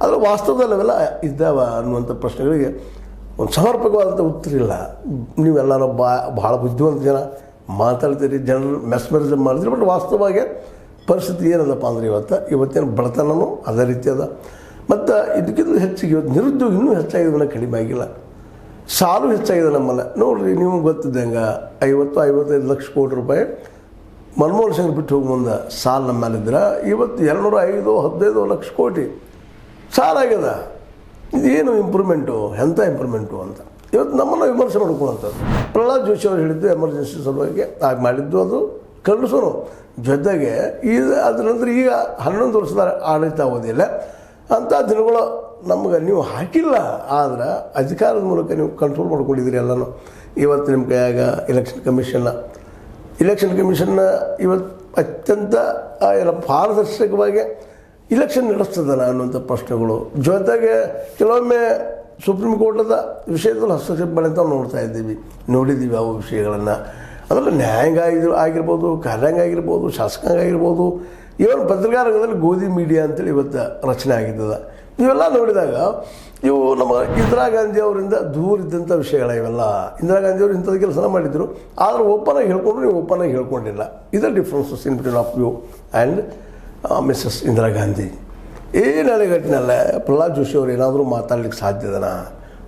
ಆದರೆ ವಾಸ್ತವದಲ್ಲಿ ಅವೆಲ್ಲ ಇದ್ದಾವ ಅನ್ನುವಂಥ ಪ್ರಶ್ನೆಗಳಿಗೆ ಒಂದು ಸಮರ್ಪಕವಾದಂಥ ಉತ್ತರ ಇಲ್ಲ. ನೀವೆಲ್ಲರೂ ಭಾಳ ಬುದ್ಧಿವಂತ ಜನ ಮಾತಾಡ್ತೀರಿ, ಜನರು ಮೆಸ್ಮರಿಸಮ್ ಮಾಡ್ತೀರಿ, ಬಟ್ ವಾಸ್ತವವಾಗಿ ಪರಿಸ್ಥಿತಿ ಏನದಪ್ಪ ಅಂದರೆ ಇವತ್ತಿನ ಬಡತನವೂ ಅದೇ ರೀತಿ ಅದ. ಮತ್ತು ಇದಕ್ಕಿಂತ ಹೆಚ್ಚಿಗೆ ಇವತ್ತು ನಿರುದ್ಯೋಗ ಇನ್ನೂ ಹೆಚ್ಚಾಗಿದ್ದನ್ನ ಕಡಿಮೆ ಆಗಿಲ್ಲ, ಸಾಲು ಹೆಚ್ಚಾಗಿದೆ ನಮ್ಮಲ್ಲ. ನೋಡಿರಿ, ನಿಮ್ಗೆ ಗೊತ್ತಿದ್ದಂಗೆ 50-55 ಲಕ್ಷ ಕೋಟಿ ರೂಪಾಯಿ ಮನಮೋಹನ್ ಸಿಂಗ್ ಬಿಟ್ಟು ಹೋಗಿ ಮುಂದೆ ಸಾಲ ನಮ್ಮ ಮೇಲಿದ್ರೆ ಇವತ್ತು 205-15 ಲಕ್ಷ ಕೋಟಿ ಸಾಲಾಗ್ಯದ. ಇದೇನು ಇಂಪ್ರೂವ್ಮೆಂಟು, ಎಂಥ ಇಂಪ್ರೂವ್ಮೆಂಟು ಅಂತ ಇವತ್ತು ನಮ್ಮನ್ನು ವಿಮರ್ಶೆ ಮಾಡ್ಕೊಳ್ಳೋಂಥದ್ದು. ಪ್ರಹ್ಲಾದ್ ಜೋಶಿ ಅವರು ಹೇಳಿದ್ದು ಎಮರ್ಜೆನ್ಸಿ ಸಲುವಾಗಿ ಆಗಿ ಮಾಡಿದ್ದು ಅದು ಖಂಡಿಸೋನು. ಜೊತೆಗೆ ಅದ್ರ ನಂತರ ಈಗ 11 ವರ್ಷದ ಆಡಳಿತ ಅವಧಿಯಲ್ಲ ಅಂಥ ದಿನಗಳು ನಮ್ಗೆ ನೀವು ಹಾಕಿಲ್ಲ, ಆದ್ರೆ ಅಧಿಕಾರದ ಮೂಲಕ ನೀವು ಕಂಟ್ರೋಲ್ ಮಾಡ್ಕೊಂಡಿದ್ದೀರಿ ಎಲ್ಲನೂ. ಇವತ್ತು ನಿಮ್ಮ ಕೈಯಾಗ ಎಲೆಕ್ಷನ್ ಕಮಿಷನ್ನ ಇವತ್ತು ಅತ್ಯಂತ ಪಾರದರ್ಶಕವಾಗಿ ಇಲೆಕ್ಷನ್ ನಡೆಸ್ತದಲ್ಲ ಅನ್ನುವಂಥ ಪ್ರಶ್ನೆಗಳು. ಜೊತೆಗೆ ಕೆಲವೊಮ್ಮೆ ಸುಪ್ರೀಂ ಕೋರ್ಟದ ವಿಷಯದಲ್ಲಿ ಹಸ್ತಕ್ಷೇಪ ಮಾಡಿ ಅಂತ ನೋಡಿದ್ದೀವಿ ಅವು ವಿಷಯಗಳನ್ನು. ಅದರಲ್ಲಿ ನ್ಯಾಯಾಂಗ ಆಗಿರ್ಬೋದು, ಕಾರ್ಯಾಂಗ ಆಗಿರ್ಬೋದು, ಶಾಸಕಾಂಗ ಆಗಿರ್ಬೋದು, ಇವನ್ ಪತ್ರಿಕಾರಂಗದಲ್ಲಿ ಗೋಧಿ ಮೀಡಿಯಾ ಅಂತೇಳಿ ಇವತ್ತು ರಚನೆ ಆಗಿದ್ದದ. ಇವೆಲ್ಲ ನೋಡಿದಾಗ ಇವು ನಮ್ಮ ಇಂದಿರಾ ಗಾಂಧಿ ಅವರಿಂದ ದೂರ ಇದ್ದಂಥ ವಿಷಯಗಳ ಇವೆಲ್ಲ. ಇಂದಿರಾ ಗಾಂಧಿ ಅವರು ಇಂಥದ್ದು ಕೆಲಸ ಮಾಡಿದ್ರು, ಆದರೆ ಓಪನಾಗಿ ಹೇಳ್ಕೊಂಡ್ರು, ನೀವು ಓಪನಾಗಿ ಹೇಳ್ಕೊಂಡಿಲ್ಲ. ಇದರ differences in between of you and Mrs Indira Gandhi. ಈ ನೆಲೆಗಟ್ಟಿನಲ್ಲ ಪ್ರಹ್ಲಾದ್ ಜೋಶಿ ಅವರು ಏನಾದರೂ ಮಾತಾಡ್ಲಿಕ್ಕೆ ಸಾಧ್ಯದನಾ?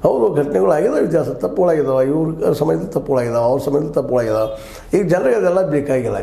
ಹೌದು, ಘಟನೆಗಳು ಆಗಿದಾವೆ, ಇತಿಹಾಸ ತಪ್ಪುಗಳಾಗಿದ್ದಾವೆ, ಇವ್ರ ಸಮಯದಲ್ಲಿ ತಪ್ಪುಗಳಾಗಿದ್ದಾವೆ, ಅವ್ರ ಸಮಯದಲ್ಲಿ ತಪ್ಪುಗಳಾಗಿದ್ದಾವೆ. ಈಗ ಜನರಿಗೆ ಅದೆಲ್ಲ ಬೇಕಾಗಿಲ್ಲ.